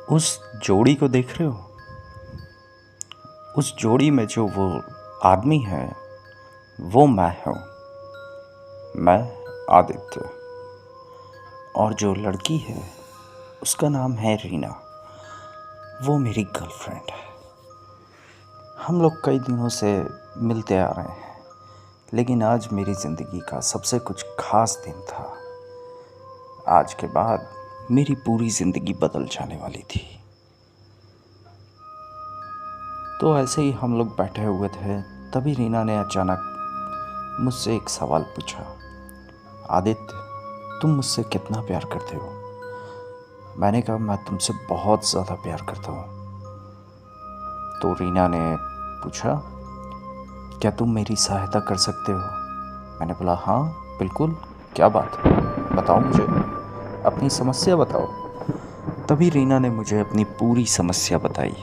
उस जोड़ी को देख रहे हो? उस जोड़ी में जो वो आदमी है वो मैं हूँ। मैं आदित्य। और जो लड़की है उसका नाम है रीना। वो मेरी गर्लफ्रेंड है। हम लोग कई दिनों से मिलते आ रहे हैं, लेकिन आज मेरी ज़िंदगी का सबसे कुछ खास दिन था। आज के बाद मेरी पूरी ज़िंदगी बदल जाने वाली थी। तो ऐसे ही हम लोग बैठे हुए थे, तभी रीना ने अचानक मुझसे एक सवाल पूछा। आदित्य, तुम मुझसे कितना प्यार करते हो? मैंने कहा, मैं तुमसे बहुत ज़्यादा प्यार करता हूँ। तो रीना ने पूछा, क्या तुम मेरी सहायता कर सकते हो? मैंने बोला, हाँ बिल्कुल, क्या बात है, बताओ मुझे, अपनी समस्या बताओ। तभी रीना ने मुझे अपनी पूरी समस्या बताई,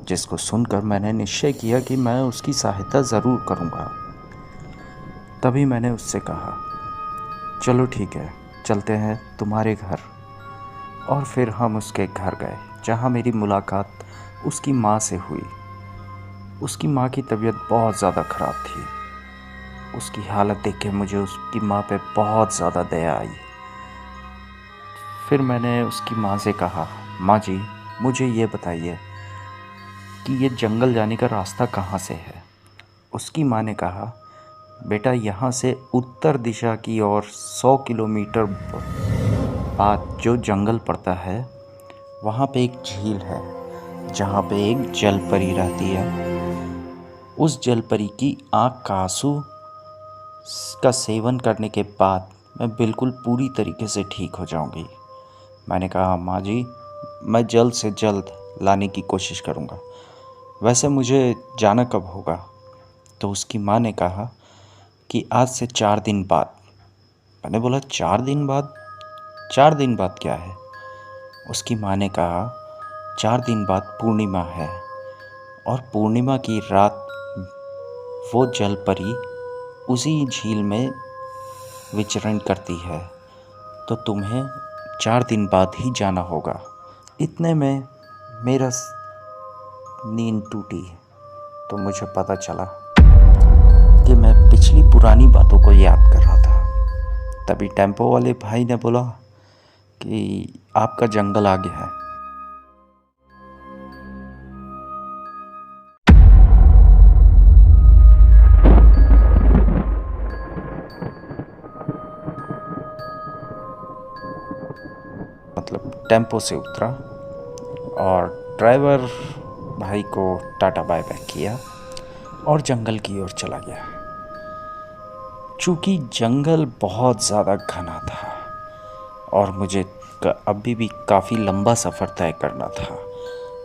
जिसको सुनकर मैंने निश्चय किया कि मैं उसकी सहायता ज़रूर करूँगा। तभी मैंने उससे कहा, चलो ठीक है, चलते हैं तुम्हारे घर। और फिर हम उसके घर गए, जहाँ मेरी मुलाकात उसकी माँ से हुई। उसकी माँ की तबीयत बहुत ज़्यादा ख़राब थी। उसकी हालत देख के मुझे उसकी माँ पे बहुत ज़्यादा दया आई। फिर मैंने उसकी माँ से कहा, माँ जी, मुझे ये बताइए कि ये जंगल जाने का रास्ता कहाँ से है? उसकी माँ ने कहा, बेटा, यहाँ से उत्तर दिशा की ओर 100 किलोमीटर बाद जो जंगल पड़ता है, वहाँ पे एक झील है, जहाँ पे एक जलपरी रहती है। उस जलपरी की आँख का आंसू का सेवन करने के बाद मैं बिल्कुल पूरी तरीके से ठीक हो जाऊंगी। मैंने कहा, माँ जी, मैं जल्द से जल्द लाने की कोशिश करूँगा। वैसे मुझे जाना कब होगा? तो उसकी माँ ने कहा कि आज से 4 दिन बाद। मैंने बोला, 4 दिन बाद? 4 दिन बाद क्या है? उसकी माँ ने कहा, 4 दिन बाद पूर्णिमा है, और पूर्णिमा की रात वो जलपरी उसी झील में विचरण करती है, तो तुम्हें 4 दिन बाद ही जाना होगा। इतने में मेरा नींद टूटी, तो मुझे पता चला कि मैं पिछली पुरानी बातों को याद कर रहा था। तभी टेम्पो वाले भाई ने बोला कि आपका जंगल आ गया है। मतलब टेम्पो से उतरा और ड्राइवर भाई को टाटा बाय बाय किया और जंगल की ओर चला गया। चूँकि जंगल बहुत ज़्यादा घना था और मुझे अभी भी काफ़ी लंबा सफ़र तय करना था,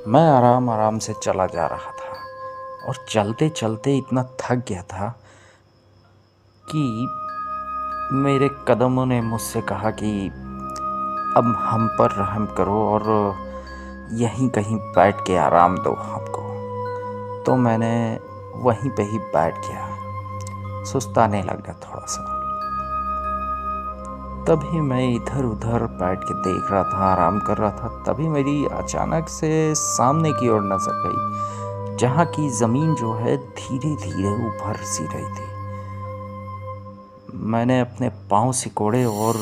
मैं आराम आराम से चला जा रहा था और चलते चलते इतना थक गया था कि मेरे कदमों ने मुझसे कहा कि अब हम पर रहम करो और यहीं कहीं बैठ के आराम दो हमको। तो मैंने वहीं पे ही बैठ गया, सुस्ताने लग गया थोड़ा सा। तभी मैं इधर उधर बैठ के देख रहा था, आराम कर रहा था। तभी मेरी अचानक से सामने की ओर नजर गई, जहाँ की ज़मीन जो है धीरे धीरे उभर सी रही थी। मैंने अपने पाँव सिकोड़े और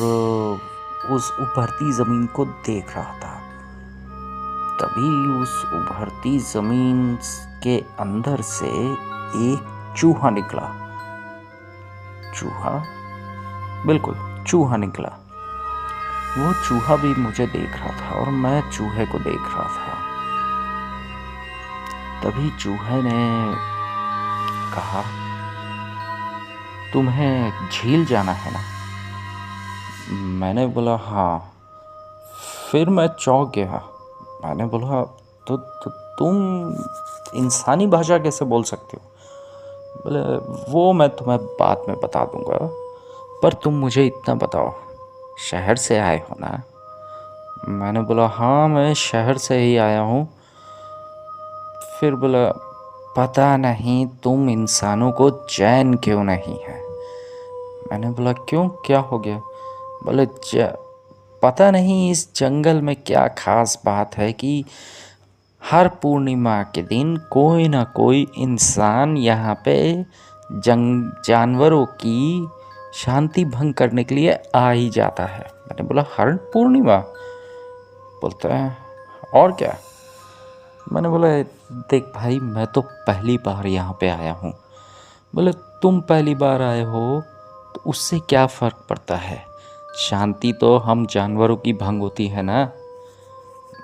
उस उभरती ज़मीन को देख रहा था। तभी उस उभरती ज़मीन के अंदर से एक चूहा निकला। चूहा, बिल्कुल चूहा निकला। वो चूहा भी मुझे देख रहा था और मैं चूहे को देख रहा था। तभी चूहे ने कहा, तुम्हें झील जाना है ना? मैंने बोला, हाँ। फिर मैं चौंक गया। मैंने बोला, तो तुम इंसानी भाषा कैसे बोल सकते हो? बोले, वो मैं तुम्हें बाद में बता दूंगा, पर तुम मुझे इतना बताओ, शहर से आए हो ना? मैंने बोला, हाँ मैं शहर से ही आया हूँ। फिर बोला, पता नहीं तुम इंसानों को चैन क्यों नहीं है? मैंने बोला, क्यों, क्या हो गया? बोले, पता नहीं इस जंगल में क्या खास बात है कि हर पूर्णिमा के दिन कोई ना कोई इंसान यहाँ पे जानवरों की शांति भंग करने के लिए आ ही जाता है। मैंने बोला हर पूर्णिमा? बोलता है और क्या। मैंने बोला देख भाई, मैं तो पहली बार यहाँ पे आया हूँ। बोले तुम पहली बार आए हो तो उससे क्या फ़र्क पड़ता है, शांति तो हम जानवरों की भंग होती है ना।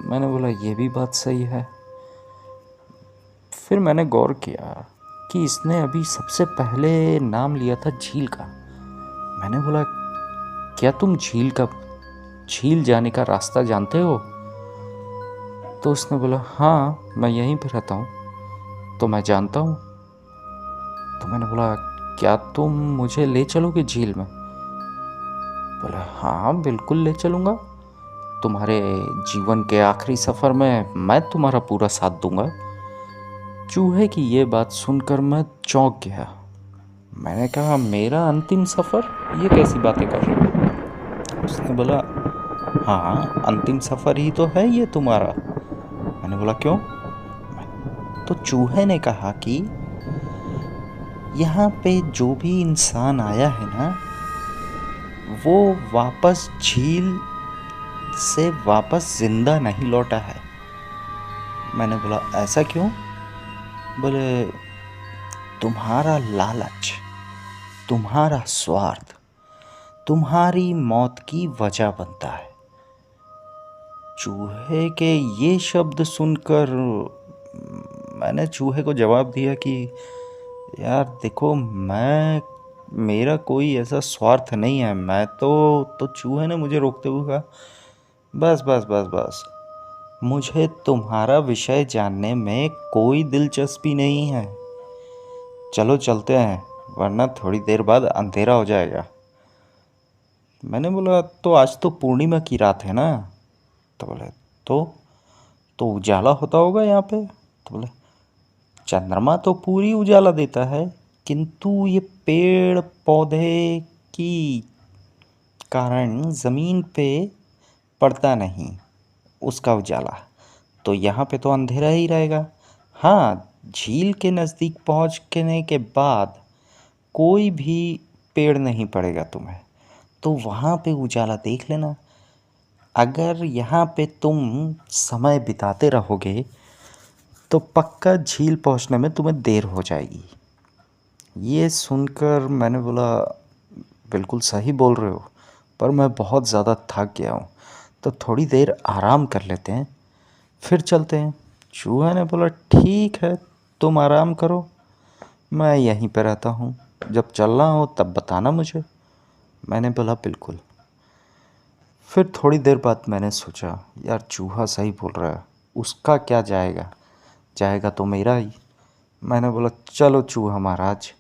मैंने बोला ये भी बात सही है। फिर मैंने गौर किया कि इसने अभी सबसे पहले नाम लिया था झील का। मैंने बोला क्या तुम झील जाने का रास्ता जानते हो? तो उसने बोला हाँ, मैं यहीं पे रहता हूँ तो मैं जानता हूँ। तो मैंने बोला क्या तुम मुझे ले चलोगे झील में? बोला हाँ बिल्कुल ले चलूँगा, तुम्हारे जीवन के आखिरी सफ़र में मैं तुम्हारा पूरा साथ दूंगा। चूहे की ये बात सुनकर मैं चौंक गया। मैंने कहा मेरा अंतिम सफ़र? ये कैसी बातें कर रहे हो? उसने बोला हाँ अंतिम सफ़र ही तो है ये तुम्हारा। मैंने बोला क्यों? तो चूहे ने कहा कि यहाँ पे जो भी इंसान आया है ना, वो वापस झील से वापस जिंदा नहीं लौटा है। मैंने बोला ऐसा क्यों? बोले तुम्हारा लालच, तुम्हारा स्वार्थ तुम्हारी मौत की वजह बनता है। चूहे के ये शब्द सुनकर मैंने चूहे को जवाब दिया कि यार देखो, मेरा कोई ऐसा स्वार्थ नहीं है। मैं तो चूहे ने मुझे रोकते हुए कहा बस बस बस बस, मुझे तुम्हारा विषय जानने में कोई दिलचस्पी नहीं है, चलो चलते हैं वरना थोड़ी देर बाद अंधेरा हो जाएगा। मैंने बोला तो आज तो पूर्णिमा की रात है ना। तो बोले तो उजाला होता होगा यहाँ पे। तो बोले चंद्रमा तो पूरी उजाला देता है, किंतु ये पेड़ पौधे की कारण ज़मीन पे पड़ता नहीं उसका उजाला, तो यहाँ पे तो अंधेरा ही रहेगा। हाँ, झील के नज़दीक पहुँचने के बाद कोई भी पेड़ नहीं पड़ेगा तुम्हें, तो वहाँ पे उजाला देख लेना। अगर यहाँ पे तुम समय बिताते रहोगे तो पक्का झील पहुँचने में तुम्हें देर हो जाएगी। ये सुनकर मैंने बोला बिल्कुल सही बोल रहे हो, पर मैं बहुत ज़्यादा थक गया हूँ, तो थोड़ी देर आराम कर लेते हैं फिर चलते हैं। चूहा ने बोला ठीक है, तुम आराम करो, मैं यहीं पर रहता हूँ, जब चलना हो तब बताना मुझे। मैंने बोला बिल्कुल। फिर थोड़ी देर बाद मैंने सोचा यार चूहा सही बोल रहा है, उसका क्या जाएगा तो मेरा ही। मैंने बोला चलो चूहा महाराज,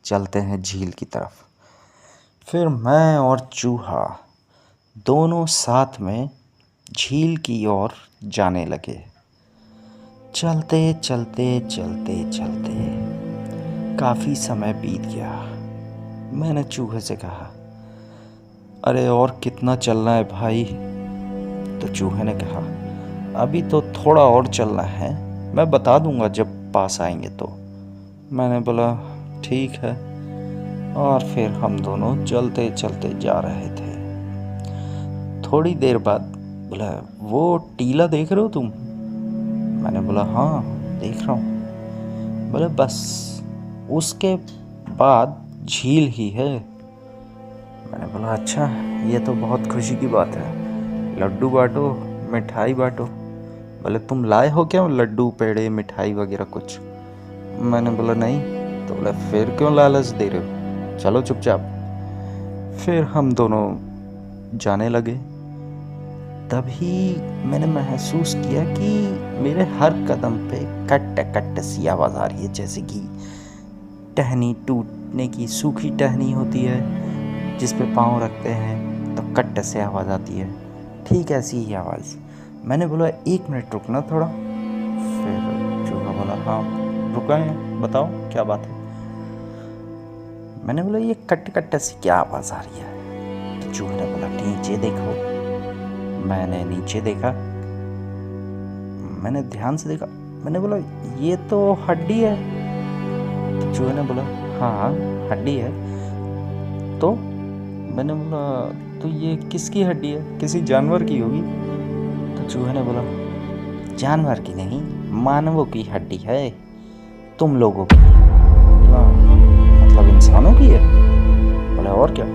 चलते हैं झील की तरफ। फिर मैं और चूहा दोनों साथ में झील की ओर जाने लगे। चलते चलते चलते चलते काफ़ी समय बीत गया। मैंने चूहे से कहा अरे और कितना चलना है भाई? तो चूहे ने कहा अभी तो थोड़ा और चलना है, मैं बता दूंगा जब पास आएंगे तो। मैंने बोला ठीक है, और फिर हम दोनों चलते चलते जा रहे थे। थोड़ी देर बाद बोला वो टीला देख रहे हो तुम? मैंने बोला हाँ देख रहा हूँ। बोले बस उसके बाद झील ही है। मैंने बोला अच्छा, ये तो बहुत खुशी की बात है, लड्डू बांटो, मिठाई बांटो। बोले तुम लाए हो क्या लड्डू पेड़े मिठाई वगैरह कुछ? मैंने बोला नहीं। तो बोले फिर क्यों लालच दे रहे हो, चलो चुपचाप। फिर हम दोनों जाने लगे। तभी मैंने महसूस किया कि मेरे हर कदम पे कट कट सी आवाज़ आ रही है, जैसे कि टहनी टूटने की सूखी टहनी होती है जिस पे पाँव रखते हैं तो कट से आवाज़ आती है, ठीक ऐसी ही आवाज़। मैंने बोला 1 मिनट रुकना थोड़ा। फिर चूहा बोला हाँ रुका है, बताओ क्या बात है। मैंने बोला ये कट कट सी क्या आवाज़ आ रही है? तो चूहे ने बोला नीचे देखो। मैंने नीचे देखा, मैंने ध्यान से देखा, मैंने बोला ये तो हड्डी है। तो चूहे ने बोला हाँ हड्डी है। तो मैंने बोला तो ये किसकी हड्डी है? किसी जानवर की होगी। तो चूहे ने बोला जानवर की नहीं, मानवों की हड्डी है, तुम लोगों की। बोला मतलब इंसानों की है? बोला और क्या?